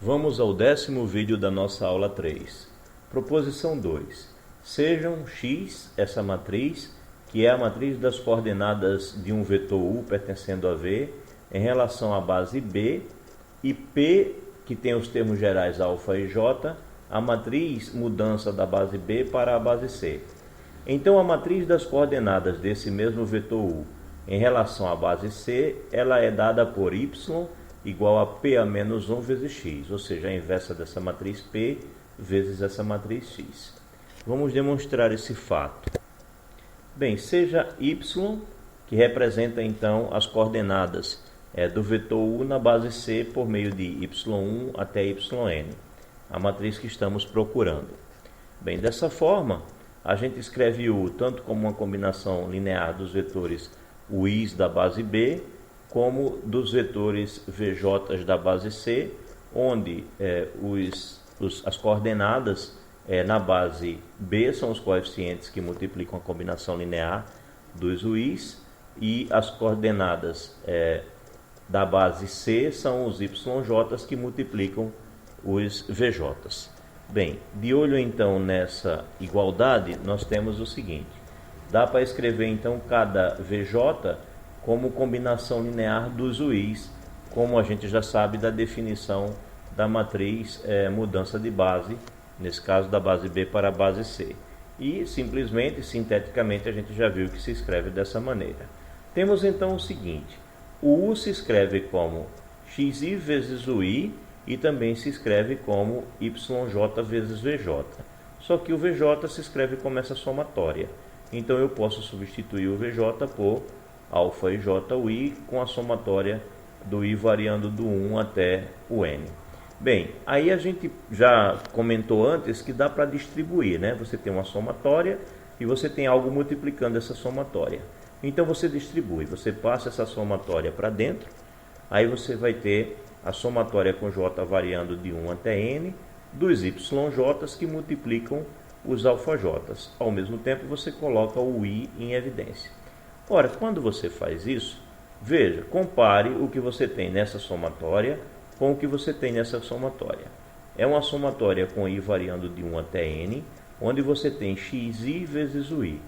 Vamos ao 10º vídeo da nossa aula 3. Proposição 2. Sejam x, essa matriz, que é a matriz das coordenadas de um vetor U pertencendo a V, em relação à base B, e P, que tem os termos gerais alfa e J, a matriz mudança da base B para a base C. Então, a matriz das coordenadas desse mesmo vetor U em relação à base C, ela é dada por y igual a P a menos 1 vezes x, ou seja, a inversa dessa matriz P vezes essa matriz x. Vamos demonstrar esse fato. Bem, seja y, que representa então as coordenadas do vetor U na base C por meio de y1 até yn, a matriz que estamos procurando. Bem, dessa forma, a gente escreve U tanto como uma combinação linear dos vetores U's da base B, como dos vetores VJs da base C, onde as coordenadas na base B são os coeficientes que multiplicam a combinação linear dos U's, e as coordenadas da base C são os YJs que multiplicam os VJs. Bem, de olho então nessa igualdade, nós temos o seguinte: dá para escrever então cada VJ como combinação linear dos U's, como a gente já sabe da definição da matriz mudança de base, nesse caso da base B para a base C. E simplesmente, sinteticamente, a gente já viu que se escreve dessa maneira. Temos então o seguinte: o U se escreve como xi vezes Ui, e também se escreve como YJ vezes VJ. Só que o VJ se escreve como essa somatória. Então eu posso substituir o VJ por alfa e J Ui com a somatória do I variando do 1 até o N. Bem, aí a gente já comentou antes que dá para distribuir, né? Você tem uma somatória e você tem algo multiplicando essa somatória. Então você distribui, você passa essa somatória para dentro, aí você vai ter a somatória com J variando de 1 até N, dos YJs que multiplicam os alfajs. Ao mesmo tempo você coloca o I em evidência. Ora, quando você faz isso, veja, compare o que você tem nessa somatória com o que você tem nessa somatória. É uma somatória com I variando de 1 até N, onde você tem xi vezes Ui.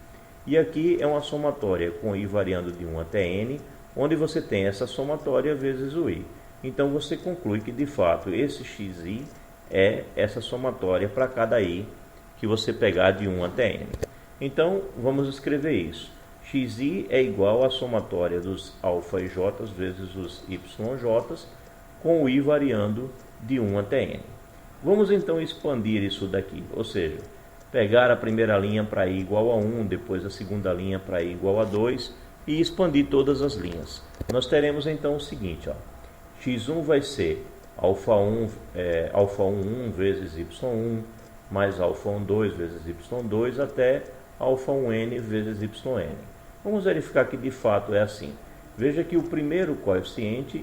E aqui é uma somatória com I variando de 1 até N, onde você tem essa somatória vezes Ui. Então você conclui que de fato esse xi é essa somatória para cada I que você pegar de 1 até N. Então vamos escrever isso. Xi é igual à somatória dos alfa e J vezes os YJs, com o I variando de 1 até N. Vamos então expandir isso daqui, ou seja, pegar a primeira linha para I igual a 1, depois a segunda linha para I igual a 2 e expandir todas as linhas. Nós teremos então o seguinte, ó, x1 vai ser alfa1 vezes y1 mais alfa1 2 vezes y2 até alfa1n vezes yn. Vamos verificar que de fato é assim. Veja que o primeiro coeficiente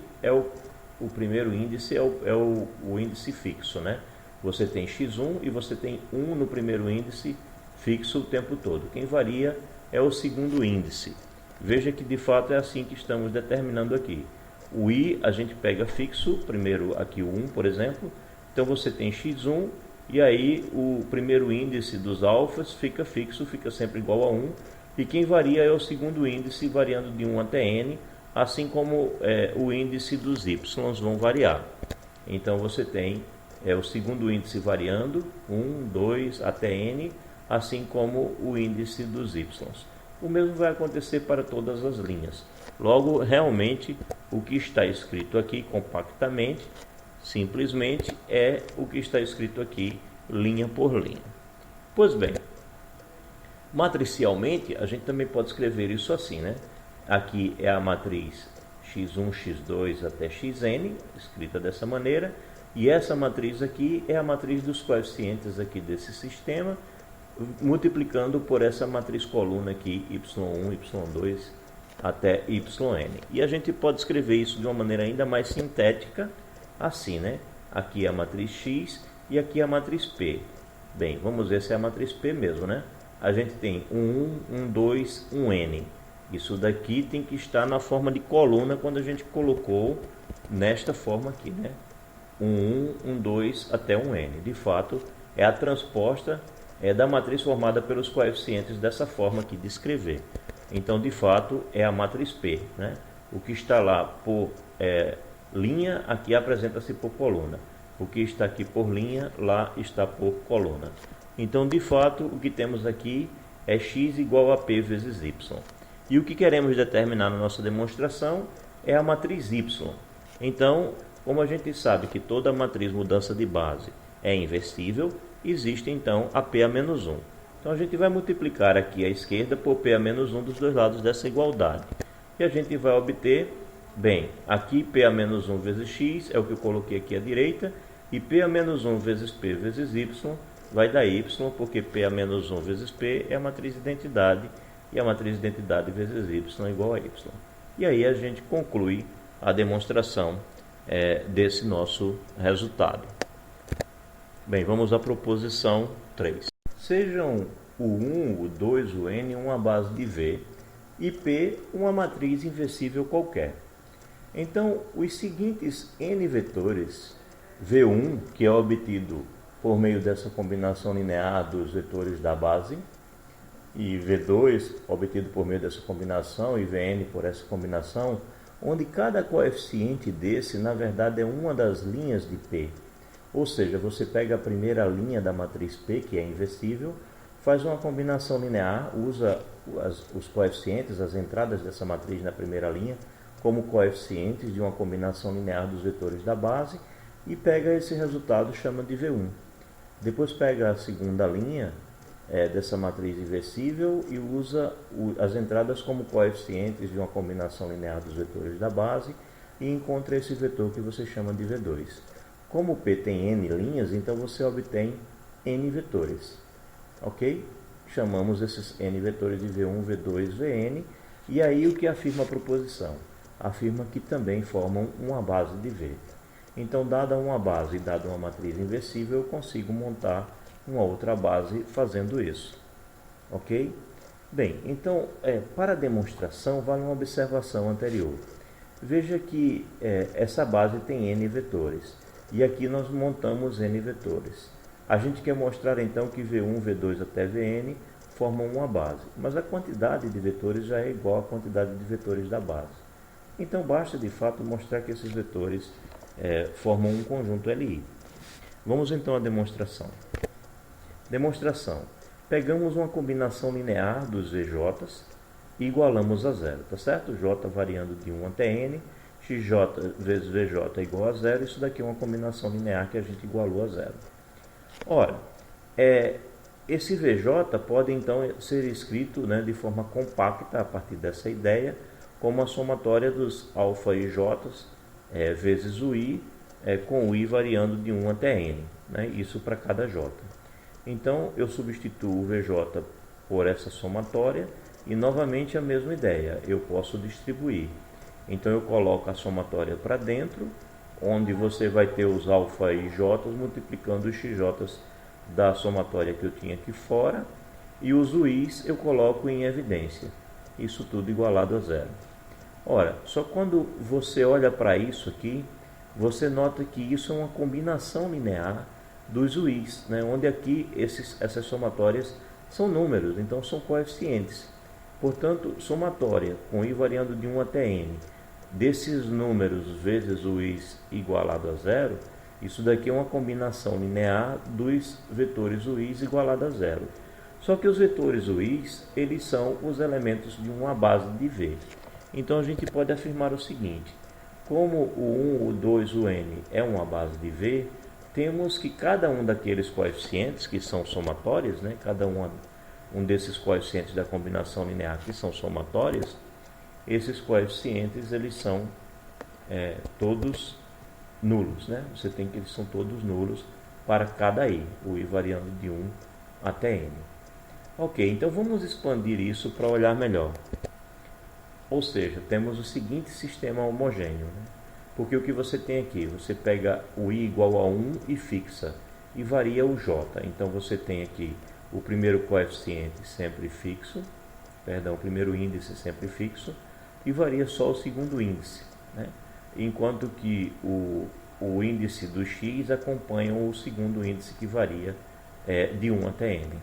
o primeiro índice é o índice fixo, né? Você tem x1 e você tem 1 no primeiro índice fixo o tempo todo. Quem varia é o segundo índice. Veja que de fato é assim que estamos determinando aqui. O I a gente pega fixo, primeiro aqui o 1, por exemplo. Então você tem x1 e aí o primeiro índice dos alfas fica fixo, fica sempre igual a 1. E quem varia é o segundo índice variando de 1 até n, assim como o índice dos y vão variar. Então você tem o segundo índice variando, 1, 2 até n, assim como o índice dos y. O mesmo vai acontecer para todas as linhas. Logo, realmente, o que está escrito aqui compactamente, simplesmente, é o que está escrito aqui, linha por linha. Pois bem, matricialmente, a gente também pode escrever isso assim, né? Aqui é a matriz x1, x2 até xn, escrita dessa maneira, e essa matriz aqui é a matriz dos coeficientes aqui desse sistema, multiplicando por essa matriz coluna aqui, y1, y2 até yn. E a gente pode escrever isso de uma maneira ainda mais sintética, assim, né? Aqui é a matriz x e aqui é a matriz P. Bem, vamos ver se é a matriz P mesmo, né? A gente tem um 1, um 2, um n. Isso daqui tem que estar na forma de coluna quando a gente colocou nesta forma aqui, né? um 1, um 2 até um n. De fato, é a transposta da matriz formada pelos coeficientes dessa forma aqui de escrever. Então, de fato, é a matriz P, né? O que está lá por linha, aqui apresenta-se por coluna. O que está aqui por linha, lá está por coluna. Então, de fato, o que temos aqui é x igual a P vezes y. E o que queremos determinar na nossa demonstração é a matriz y. Então, como a gente sabe que toda matriz mudança de base é inversível, existe então a P a menos 1. Então, a gente vai multiplicar aqui à esquerda por P a menos 1 dos dois lados dessa igualdade. E a gente vai obter, bem, aqui P a menos 1 vezes x é o que eu coloquei aqui à direita, e P a menos 1 vezes P vezes y vai dar y, porque P a menos 1 vezes P é a matriz de identidade, e a matriz de identidade vezes y é igual a y. E aí a gente conclui a demonstração desse nosso resultado. Bem, vamos à proposição 3. Sejam o 1, o 2, o n uma base de V e P uma matriz inversível qualquer. Então, os seguintes n vetores, V1, que é obtido por meio dessa combinação linear dos vetores da base, e V2, obtido por meio dessa combinação, e Vn por essa combinação, onde cada coeficiente desse, na verdade, é uma das linhas de P. Ou seja, você pega a primeira linha da matriz P, que é inversível, faz uma combinação linear, usa os coeficientes, as entradas dessa matriz na primeira linha, como coeficientes de uma combinação linear dos vetores da base, e pega esse resultado e chama de V1. Depois pega a segunda linha dessa matriz inversível e usa as entradas como coeficientes de uma combinação linear dos vetores da base e encontra esse vetor que você chama de V2. Como P tem n linhas, então você obtém n vetores. Ok? Chamamos esses n vetores de V1, V2, Vn. E aí o que afirma a proposição? Afirma que também formam uma base de V. Então, dada uma base e dada uma matriz inversível, eu consigo montar uma outra base fazendo isso. Ok? Bem, então, para a demonstração, vale uma observação anterior. Veja que essa base tem n vetores. E aqui nós montamos n vetores. A gente quer mostrar então que V1, V2 até Vn formam uma base. Mas a quantidade de vetores já é igual à quantidade de vetores da base. Então, basta de fato mostrar que esses vetores formam um conjunto Li. Vamos então à demonstração. Demonstração. Pegamos uma combinação linear dos VJs e igualamos a zero, tá certo? J variando de 1 até n, xj vezes VJ é igual a zero. Isso daqui é uma combinação linear que a gente igualou a zero. Ora, esse VJ pode então ser escrito de forma compacta a partir dessa ideia, como a somatória dos alfa e j vezes o i, com o i variando de 1 até n, isso para cada j. Então, eu substituo o VJ por essa somatória e, novamente, a mesma ideia. Eu posso distribuir. Então, eu coloco a somatória para dentro, onde você vai ter os alfa e j multiplicando os xj da somatória que eu tinha aqui fora. E os uis eu coloco em evidência. Isso tudo igualado a zero. Ora, só quando você olha para isso aqui, você nota que isso é uma combinação linear dos uis, onde aqui essas somatórias são números, então são coeficientes. Portanto, somatória com i variando de 1 até n, desses números vezes uis igualado a zero, isso daqui é uma combinação linear dos vetores uis igualado a zero. Só que os vetores uis, eles são os elementos de uma base de V. Então a gente pode afirmar o seguinte: como o 1, o 2, o n é uma base de V, temos que cada um daqueles coeficientes que são somatórios, cada um desses coeficientes da combinação linear que são somatórios, esses coeficientes eles são todos nulos, Você tem que eles são todos nulos para cada i, o i variando de 1 até n. Ok, então vamos expandir isso para olhar melhor. Ou seja, temos o seguinte sistema homogêneo, porque o que você tem aqui? Você pega o i igual a 1 e fixa, e varia o j. Então você tem aqui o primeiro coeficiente sempre fixo, o primeiro índice sempre fixo, e varia só o segundo índice, enquanto que o índice do x acompanham o segundo índice que varia de 1 até n.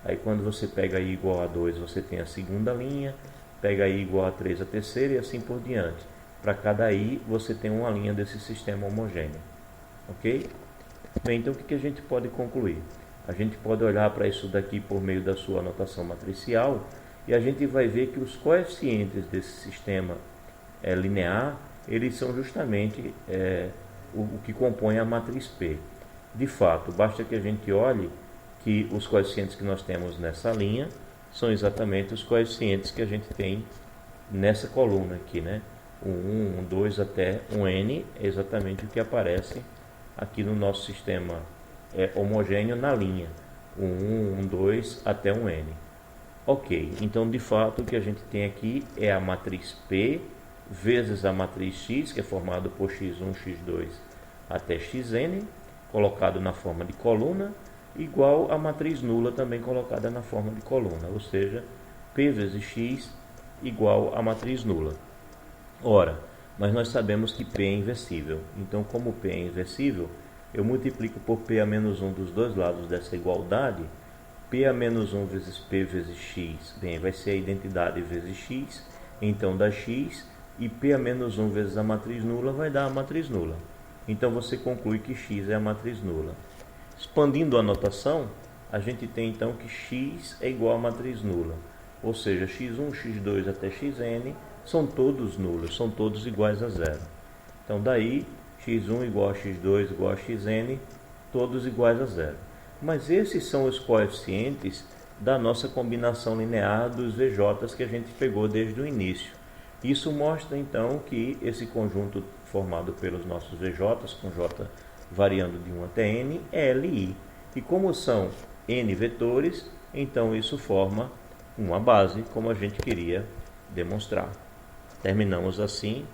Aí quando você pega i igual a 2, você tem a segunda linha, pega i igual a 3 a terceira e assim por diante. Para cada i você tem uma linha desse sistema homogêneo. Ok? Bem, então o que a gente pode concluir? A gente pode olhar para isso daqui por meio da sua anotação matricial e a gente vai ver que os coeficientes desse sistema linear, eles são justamente o que compõe a matriz P. De fato, basta que a gente olhe que os coeficientes que nós temos nessa linha são exatamente os coeficientes que a gente tem nessa coluna aqui, né? O 1, 2 até um n é exatamente o que aparece aqui no nosso sistema homogêneo na linha. O 1, 2 até um n. Ok, então de fato o que a gente tem aqui é a matriz P vezes a matriz X, que é formada por x1, x2 até xn, colocado na forma de coluna, igual a matriz nula também colocada na forma de coluna, ou seja, P vezes X igual a matriz nula. Ora, mas nós sabemos que P é inversível, então como P é inversível, eu multiplico por P a menos 1 dos dois lados dessa igualdade. P a menos 1 vezes P vezes X, bem, vai ser a identidade vezes X, então dá X, e P a menos 1 vezes a matriz nula vai dar a matriz nula. Então você conclui que X é a matriz nula. Expandindo a notação, a gente tem então que X é igual a matriz nula, ou seja, x1, x2 até xn são todos nulos, são todos iguais a zero. Então daí, x1 igual a x2 igual a xn, todos iguais a zero. Mas esses são os coeficientes da nossa combinação linear dos VJs que a gente pegou desde o início. Isso mostra então que esse conjunto formado pelos nossos VJs, com J variando de 1 até n, é LI. E como são n vetores, então isso forma uma base, como a gente queria demonstrar. Terminamos assim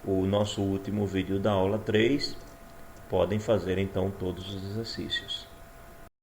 o nosso último vídeo da aula 3. Podem fazer então todos os exercícios.